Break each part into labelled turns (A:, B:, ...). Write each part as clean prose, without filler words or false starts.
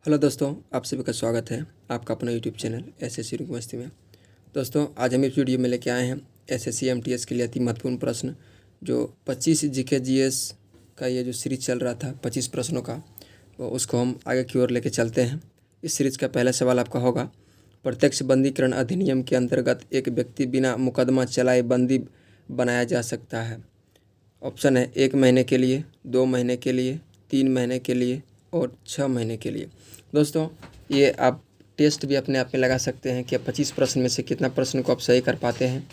A: Hello दोस्तों, आप सभी का स्वागत है आपका अपना यूट्यूब चैनल एसएससी रुक मस्ती में। दोस्तों, आज हम इस वीडियो में लेके आए हैं एसएससी एमटीएस के लिए अति महत्वपूर्ण प्रश्न जो 25 जीके जीएस का ये जो सीरीज चल रहा था 25 प्रश्नों का, वो उसको हम आगे की ओर लेके चलते हैं। इस सीरीज का पहला सवाल आपका होगा, प्रत्यक्ष बंदीकरण अधिनियम के अंतर्गत एक व्यक्ति बिना मुकदमा चलाए बंदी बनाया जा सकता है। ऑप्शन है 1 महीने के लिए, 2 महीने के लिए, 3 महीने के लिए और 6 महीने के लिए। दोस्तों, ये आप टेस्ट भी अपने आप में लगा सकते हैं कि आप 25 प्रश्न में से कितना प्रश्न को आप सही कर पाते हैं।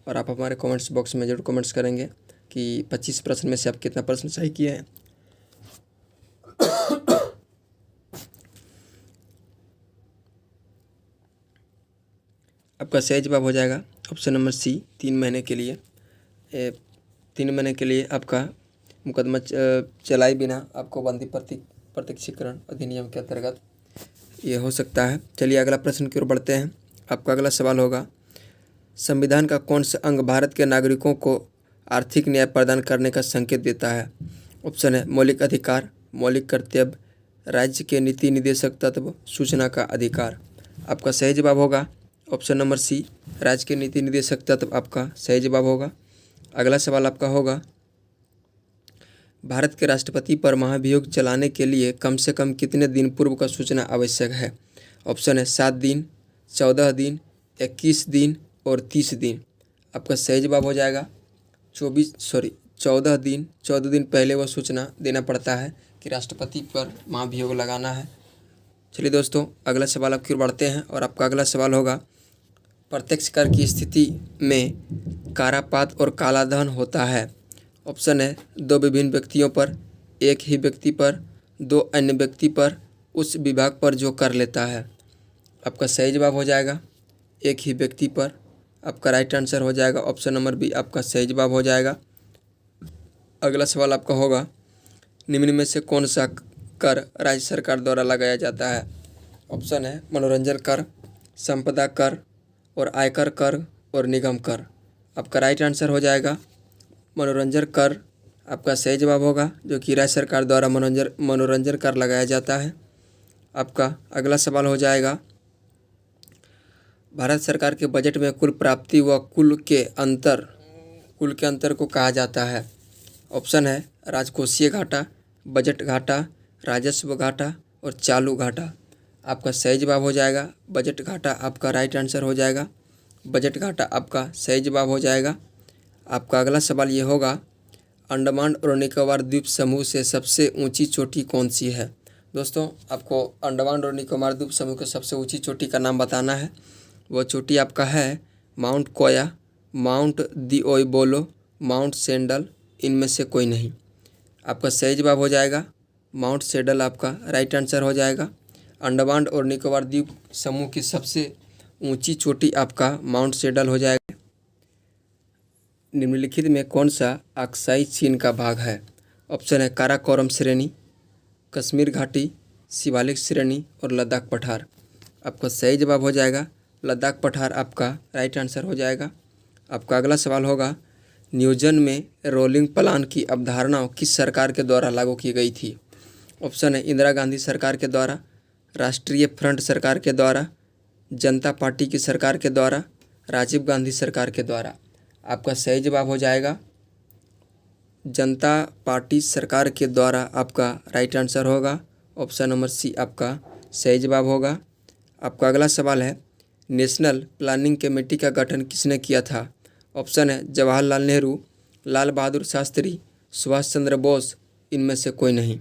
A: और आप हमारे कमेंट्स बॉक्स में जरूर कमेंट्स करेंगे कि 25 प्रश्न में से आप कितना प्रश्न सही किए हैं। आपका सही जवाब हो जाएगा ऑप्शन नंबर सी, 3 महीने के लिए। 3 महीने के लिए आपका मुकदमा चलाए बिना आपको बंदी प्रत्यक्षीकरण अधिनियम के अंतर्गत ये हो सकता है। चलिए अगला प्रश्न की ओर बढ़ते हैं। आपका अगला सवाल होगा, संविधान का कौन सा अंग भारत के नागरिकों को आर्थिक न्याय प्रदान करने का संकेत देता है? ऑप्शन है मौलिक अधिकार, मौलिक कर्तव्य, राज्य के नीति निदेशक तत्व, सूचना का अधिकार। आपका सही जवाब होगा ऑप्शन नंबर सी, राज्य के नीति निदेशक तत्व आपका सही जवाब होगा। अगला सवाल आपका होगा, भारत के राष्ट्रपति पर महाभियोग चलाने के लिए कम से कम कितने दिन पूर्व का सूचना आवश्यक है? ऑप्शन है 7 दिन, 14 दिन, 21 दिन और 30 दिन। आपका सही जवाब हो जाएगा 14 दिन। 14 दिन पहले वह सूचना देना पड़ता है कि राष्ट्रपति पर महाभियोग लगाना है। चलिए दोस्तों, अगला सवाल आपकी ओर बढ़ते हैं और आपका अगला सवाल होगा, प्रत्यक्ष कर की स्थिति में कारापात और कालाधन होता है। ऑप्शन है 2 विभिन्न व्यक्तियों पर, 1 ही व्यक्ति पर, 2 अन्य व्यक्ति पर, उस विभाग पर जो कर लेता है। आपका सही जवाब हो जाएगा 1 ही व्यक्ति पर। आपका राइट आंसर हो जाएगा ऑप्शन नंबर बी, आपका सही जवाब हो जाएगा। अगला सवाल आपका होगा, निम्न में से कौन सा कर राज्य सरकार द्वारा लगाया जाता है? ऑप्शन है मनोरंजन कर, संपदा कर और आयकर कर और निगम कर। आपका राइट आंसर हो जाएगा मनोरंजन कर। आपका सही जवाब होगा, जो कि राज्य सरकार द्वारा मनोरंजन कर लगाया जाता है। आपका अगला सवाल हो जाएगा, भारत सरकार के बजट में कुल प्राप्ति व कुल के अंतर को कहा जाता है। ऑप्शन है राजकोषीय घाटा, बजट घाटा, राजस्व घाटा और चालू घाटा। आपका सही जवाब हो जाएगा बजट घाटा। आपका राइट आंसर हो जाएगा बजट घाटा। आपका सही जवाब हो जाएगा। आपका अगला सवाल ये होगा, अंडमान और निकोबार द्वीप समूह से सबसे ऊंची चोटी कौन सी है? दोस्तों, आपको अंडमान और निकोबार द्वीप समूह की सबसे ऊंची चोटी का नाम बताना है। वो चोटी आपका है माउंट कोया, माउंट दिओबोलो, माउंट सेंडल, इनमें से कोई नहीं। आपका सही जवाब हो जाएगा माउंट सेडल। आपका राइट आंसर हो जाएगा। अंडमान और निकोबार द्वीप समूह की सबसे ऊंची चोटी आपका माउंट सेडल हो जाएगा। निम्नलिखित में कौन सा अक्साई चीन का भाग है? ऑप्शन है काराकोरम श्रेणी, कश्मीर घाटी, शिवालिक श्रेणी और लद्दाख पठार। आपका सही जवाब हो जाएगा लद्दाख पठार। आपका राइट आंसर हो जाएगा। आपका अगला सवाल होगा, नियोजन में रोलिंग प्लान की अवधारणा किस सरकार के द्वारा लागू की गई थी? ऑप्शन है इंदिरा गांधी सरकार के द्वारा, राष्ट्रीय फ्रंट सरकार के द्वारा, जनता पार्टी की सरकार के द्वारा, राजीव गांधी सरकार के द्वारा। आपका सही जवाब हो जाएगा जनता पार्टी सरकार के द्वारा। आपका राइट आंसर होगा ऑप्शन नंबर सी, आपका सही जवाब होगा। आपका अगला सवाल है, नेशनल प्लानिंग कमेटी का गठन किसने किया था? ऑप्शन है जवाहरलाल नेहरू, लाल बहादुर शास्त्री, सुभाष चंद्र बोस, इनमें से कोई नहीं।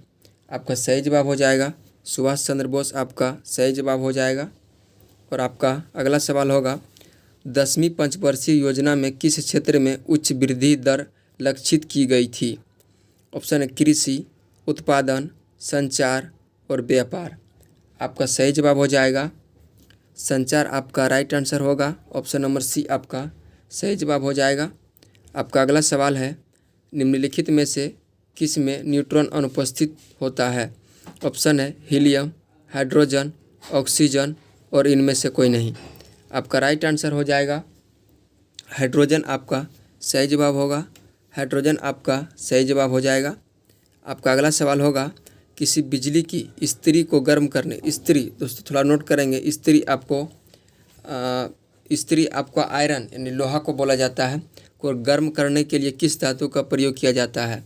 A: आपका सही जवाब हो जाएगा सुभाष चंद्र बोस। आपका सही जवाब हो जाएगा। और आपका अगला सवाल होगा, 10वीं पंचवर्षीय योजना में किस क्षेत्र में उच्च वृद्धि दर लक्षित की गई थी? ऑप्शन है कृषि, उत्पादन, संचार और व्यापार। आपका सही जवाब हो जाएगा संचार। आपका राइट आंसर होगा ऑप्शन नंबर सी, आपका सही जवाब हो जाएगा। आपका अगला सवाल है, निम्नलिखित में से किस में न्यूट्रॉन अनुपस्थित होता है? ऑप्शन है हीलियम, हाइड्रोजन, ऑक्सीजन और इनमें से कोई नहीं। आपका राइट आंसर हो जाएगा हाइड्रोजन। आपका सही जवाब होगा हाइड्रोजन। आपका सही जवाब हो जाएगा। आपका अगला सवाल होगा, किसी बिजली की इस्त्री को गर्म करने, इस्त्री दोस्तों थोड़ा नोट करेंगे, इस्त्री आपको आयरन यानी लोहा को बोला जाता है, को गर्म करने के लिए किस धातु का प्रयोग किया जाता है?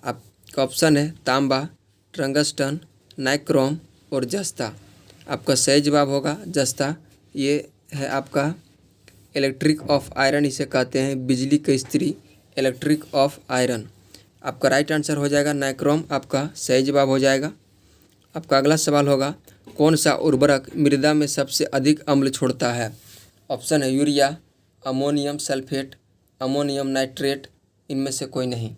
A: आपका ऑप्शन है तांबा, टंगस्टन, नाइक्रोम और जस्ता। आपका सही जवाब होगा जस्ता। ये है आपका इलेक्ट्रिक ऑफ आयरन, इसे कहते हैं बिजली का इस्त्री, इलेक्ट्रिक ऑफ आयरन। आपका राइट आंसर हो जाएगा नाइक्रोम, आपका सही जवाब हो जाएगा। आपका अगला सवाल होगा कौन सा उर्वरक मृदा में सबसे अधिक अम्ल छोड़ता है? ऑप्शन है urea, ammonium sulphate, ammonium nitrate, इनमें से कोई नहीं।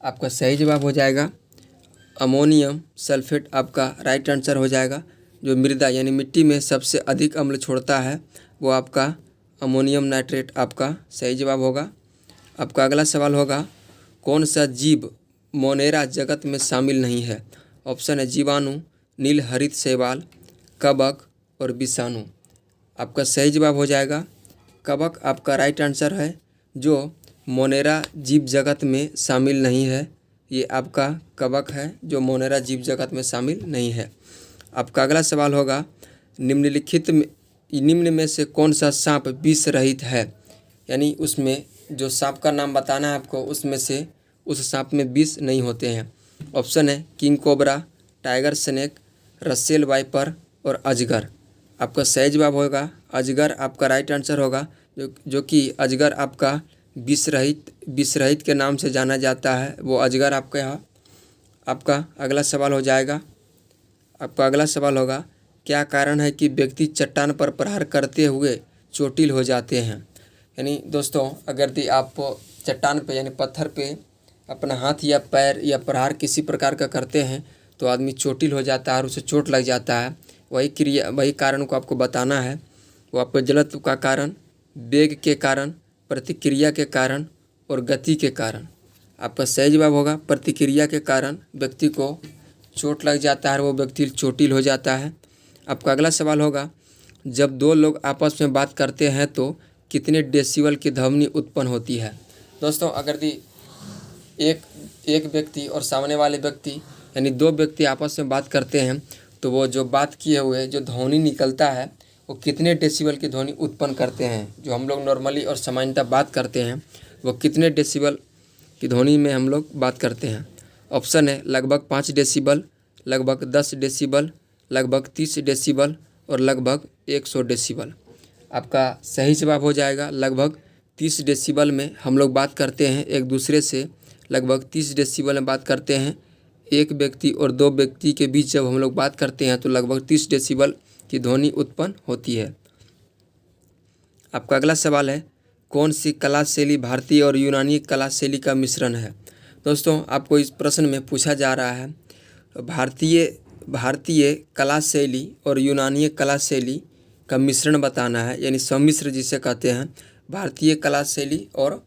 A: आपका सही जवाब हो जाएगा अमोनियम सल्फेट, आपका राइट आंसर हो जाएगा। जो मृदा यानी मिट्टी में सबसे अधिक अम्ल छोड़ता है वो आपका अमोनियम नाइट्रेट, आपका सही जवाब होगा। आपका अगला सवाल होगा कौन सा जीव मोनेरा जगत में शामिल नहीं है? ऑप्शन है जीवाणु, नीलहरित शैवाल, कवक और विषाणु। आपका सही जवाब हो जाएगा कवक, आपका राइट आंसर है। जो मोनेरा जीव जगत में शामिल नहीं है ये आपका कवक है, जो मोनेरा जीव जगत में शामिल नहीं है। आपका अगला सवाल होगा निम्न में से कौन सा सांप विष रहित है? यानी उसमें जो सांप का नाम बताना है आपको, उसमें से उस सांप में विष नहीं होते हैं। ऑप्शन है king cobra, tiger snake, Russell viper और अजगर। आपका सही जवाब होगा अजगर, आपका राइट आंसर होगा। जो कि अजगर आपका विष रहित के नाम से जाना जाता है, वो अजगर आपका यहाँ। आपका अगला सवाल हो जाएगा, आपका अगला सवाल होगा क्या कारण है कि व्यक्ति चट्टान पर प्रहार करते हुए चोटिल हो जाते हैं? यानी दोस्तों अगर यदि आप चट्टान पे यानी पत्थर पे अपना हाथ या पैर या प्रहार किसी प्रकार का करते हैं तो आदमी चोटिल हो जाता है और उसे चोट लग जाता है। वही कारण को आपको बताना है। वो आपको जड़त्व का कारण, वेग के कारण, प्रतिक्रिया के कारण और गति के कारण। आपका सही जवाब होगा प्रतिक्रिया के कारण व्यक्ति को चोट लग जाता है और वो व्यक्ति चोटिल हो जाता है। आपका अगला सवाल होगा जब दो लोग आपस में बात करते हैं तो कितने डेसिबल की ध्वनि उत्पन्न होती है? दोस्तों अगर एक व्यक्ति और सामने वाले व्यक्ति यानी दो व्यक्ति आपस में बात करते हैं तो वो जो बात किए हुए जो ध्वनि निकलता है वो कितने डेसिबल की ध्वनि उत्पन्न करते हैं? जो हम लोग नॉर्मली और सामान्यतः बात करते हैं वो कितने डेसिबल की ध्वनि में हम लोग बात करते हैं? ऑप्शन है लगभग 5 डेसिबल, लगभग 10 डेसिबल, लगभग 30 डेसिबल और लगभग 100 डेसिबल। आपका सही जवाब हो जाएगा लगभग 30 डेसिबल में हम लोग बात करते हैं एक दूसरे से, लगभग 30 डेसिबल में बात करते हैं। एक व्यक्ति और दो व्यक्ति के बीच जब हम लोग बात करते हैं तो लगभग 30 डेसिबल की ध्वनि उत्पन्न होती है। आपका अगला सवाल है कौन सी कला शैली भारतीय और यूनानी कला शैली का मिश्रण है? दोस्तों आपको इस प्रश्न में पूछा जा रहा है भारतीय कला शैली और यूनानी कला शैली का मिश्रण बताना है, यानी सम्मिश्र जिसे कहते हैं। भारतीय कला शैली और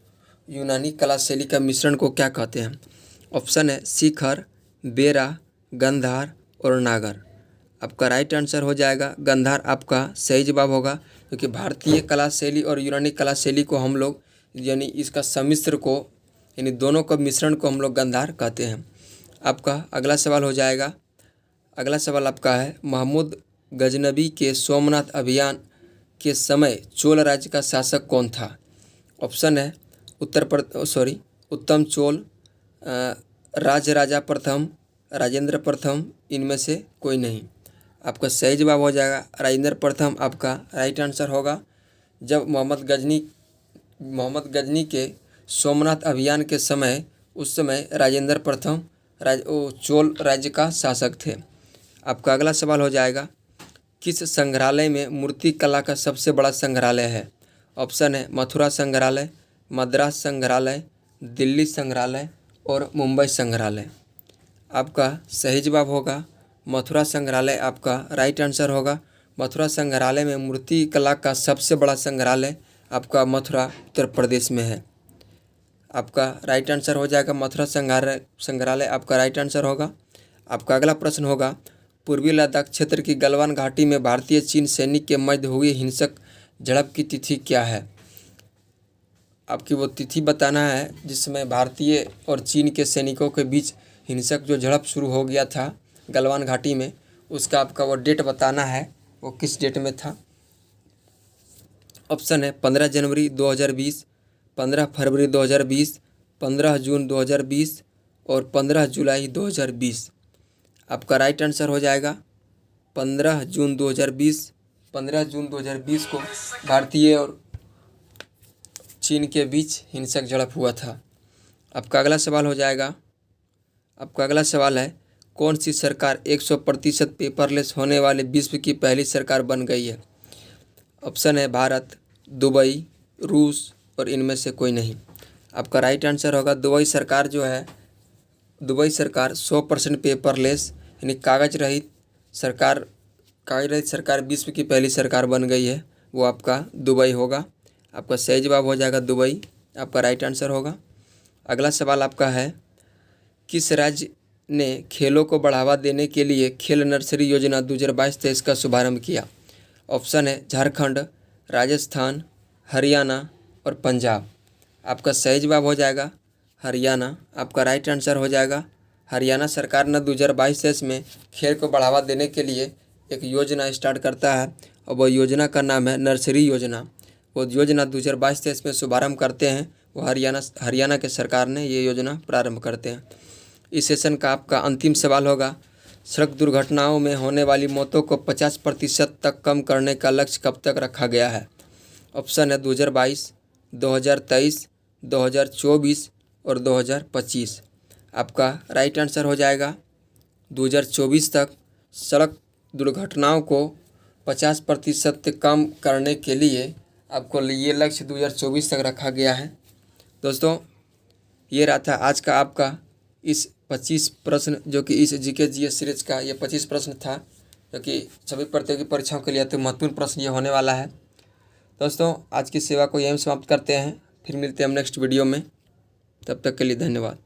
A: यूनानी कला शैली का मिश्रण को क्या कहते हैं? ऑप्शन है शिखर, बेरा, गंधार और नागर। आपका राइट आंसर हो जाएगा गंधार, आपका सही जवाब होगा। क्योंकि भारतीय कला शैली और यूनानी कला शैली को हम लोग यानी इसका सम्मिश्र को यानी दोनों का मिश्रण को हम लोग गंधार कहते हैं। आपका अगला सवाल हो जाएगा, अगला सवाल आपका है महमूद गजनबी के सोमनाथ अभियान के समय चोल राज्य का शासक कौन था? ऑप्शन है उत्तम चोल, राजराजा प्रथम, राजेंद्र प्रथम, इनमें से कोई नहीं। आपका सही जवाब हो जाएगा राजेंद्र प्रथम, आपका राइट आंसर होगा। जब मोहम्मद गजनी के सोमनाथ अभियान के समय उस समय राजेंद्र प्रथम चोल राज्य का शासक थे। आपका अगला सवाल हो जाएगा किस संग्रहालय में मूर्ति कला का सबसे बड़ा संग्रहालय है? ऑप्शन है मथुरा संग्रहालय, मद्रास संग्रहालय, दिल्ली संग्रहालय और मुंबई संग्रहालय। आपका सही जवाब होगा मथुरा संग्रहालय, आपका राइट आंसर होगा। मथुरा संग्रहालय में मूर्ति कला का सबसे बड़ा संग्रहालय आपका मथुरा उत्तर प्रदेश में है। आपका राइट आंसर हो जाएगा मथुरा संग्रहालय, आपका राइट आंसर होगा। आपका अगला प्रश्न होगा पूर्वी लद्दाख क्षेत्र की गलवान घाटी में भारतीय चीन सैनिक के मध्य हुई हिंसक झड़प की तिथि क्या है? आपकी वो तिथि बताना है जिसमें भारतीय और चीन के सैनिकों के बीच हिंसक जो झड़प शुरू हो गया था गलवान घाटी में, उसका आपका वो डेट बताना है, वो किस डेट में था। ऑप्शन है 15 जनवरी 2020, 15 फरवरी 2020, 15 जून 2020 और 15 जुलाई 2020। आपका राइट आंसर हो जाएगा 15 जून 2020। 15 जून 2020 को भारतीय और चीन के बीच हिंसक झड़प हुआ था। आपका अगला सवाल हो जाएगा, आपका अगला सवाल है, कौन सी सरकार 100% पेपरलेस होने वाले विश्व की पहली सरकार बन गई है। ऑप्शन है भारत, दुबई, रूस और इनमें से कोई नहीं। आपका राइट आंसर होगा दुबई सरकार जो है, दुबई सरकार 100% पेपरलेस यानी कागज रहित सरकार विश्व की पहली सरकार बन गई है, वो आपका दुबई होगा। आपका सही जवाब हो जाएगा दुबई, आपका राइट आंसर होगा। अगला सवाल आपका है, किस राज्य ने खेलों को बढ़ावा देने के लिए खेल नर्सरी योजना 2022-23 का शुभारंभ किया। ऑप्शन है झारखंड, राजस्थान, हरियाणा और पंजाब। आपका सही जवाब हो जाएगा हरियाणा, आपका राइट आंसर हो जाएगा हरियाणा सरकार ने 2022-23 में खेल को बढ़ावा देने के लिए एक योजना स्टार्ट करता है और वो योजना का नाम है नर्सरी योजना। वो योजना 2022-23 में शुभारंभ करते हैं, वो हरियाणा के सरकार ने ये योजना प्रारंभ करते हैं। इस सेशन का आपका अंतिम सवाल होगा, सड़क दुर्घटनाओं में होने वाली मौतों को 50% तक कम करने का लक्ष्य कब तक रखा गया है। ऑप्शन है 2022, 2023, 2024 और 2025। आपका राइट आंसर हो जाएगा 2024 तक सड़क दुर्घटनाओं को 50% कम करने के लिए आपको ये लक्ष्य 2024 तक रखा गया है। दोस्तों, ये रहा था आज का आपका इस 25 प्रश्न, जो कि इस जीके जीएस सीरीज का ये 25 प्रश्न था, जो कि सभी प्रतियोगी परीक्षाओं के लिए तो महत्वपूर्ण प्रश्न ये होने वाला है। दोस्तों, आज की सेवा को यहीं समाप्त करते हैं, फिर मिलते हैं हम नेक्स्ट वीडियो में। तब तक के लिए धन्यवाद।